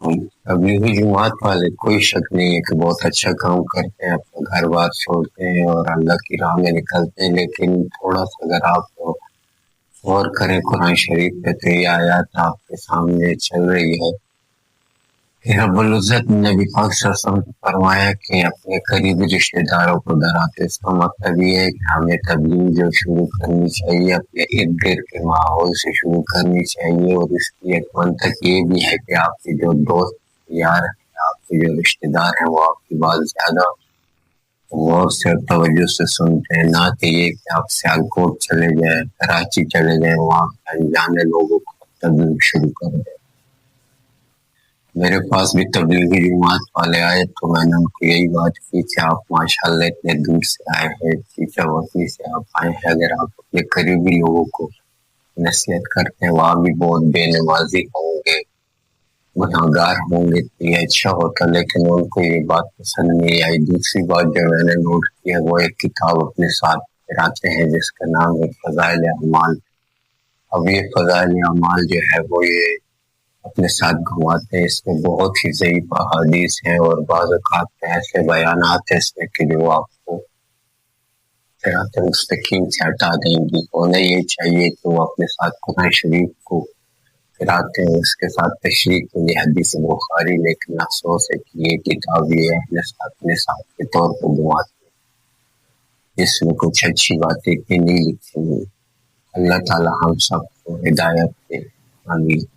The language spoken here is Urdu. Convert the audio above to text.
تبلیغی جماعت والے کوئی شک نہیں ہے کہ بہت اچھا کام کرتے ہیں، اپنا گھر بار چھوڑتے ہیں اور اللہ کی راہ میں نکلتے ہیں، لیکن تھوڑا سا اگر آپ غور کریں قرآن شریف پہ تو یہ آیات آپ کے سامنے چل رہی ہے کہ رب العزت نے نبی پاک صلی اللہ علیہ وسلم کو فرمایا کہ اپنے قریبی رشتے داروں کو ڈراتے۔ اس کا مطلب یہ ہے کہ ہمیں تبلیغ جو شروع کرنی چاہیے اپنے ارد گرد کے ماحول سے شروع کرنی چاہیے، اور اس کی ایک منطق یہ بھی ہے کہ آپ کے جو دوست یار ہیں، آپ کے جو رشتے دار ہیں، وہ آپ کی بات زیادہ غور سے اور توجہ سے سنتے ہیں، نہ کہ یہ کہ آپ سیالکوٹ چلے جائیں، کراچی چلے جائیں، وہاں انجانے لوگوں کو تبلیغ شروع کر دیں۔ میرے پاس بھی تبلیغی جماعت والے آئے تو میں نے ان کو یہی بات کی کہ آپ ماشاءاللہ اتنے دور سے آئے ہیں، چیچا وطنی سے آپ آئے ہیں، اگر آپ اپنے قریبی لوگوں کو نصیحت کرتے ہیں، وہاں بھی بہت بے نمازی ہوں گے، گناہگار ہوں گے تو یہ اچھا ہوتا، لیکن ان کو یہ بات پسند نہیں آئی۔ دوسری بات جو میں نے نوٹ کیا وہ ایک کتاب اپنے ساتھ پھراتے ہیں جس کا نام ہے فضائل اعمال۔ اب یہ فضائل اعمال جو ہے وہ یہ اپنے ساتھ گھماتے ہیں، اس میں بہت ہی ضعیف احادیث ہیں اور بعض اوقات ایسے بیانات ہیں اس میں کہ جو آپ کو صراط مستقیم سے ہٹا دیں گی۔ انہیں یہ چاہیے کہ وہ اپنے ساتھ قرآن شریف کو پھراتے ہیں، اس کے ساتھ تشریح کے لیے حدیث بخاری، لیکن افسوس ہے کہ یہ کتاب یہ اپنے ساتھ کے طور پر گھماتے ہیں، جس میں کچھ اچھی باتیں نہیں لکھی ہوئی۔ اللہ تعالی ہم سب کو ہدایت دے، آمین۔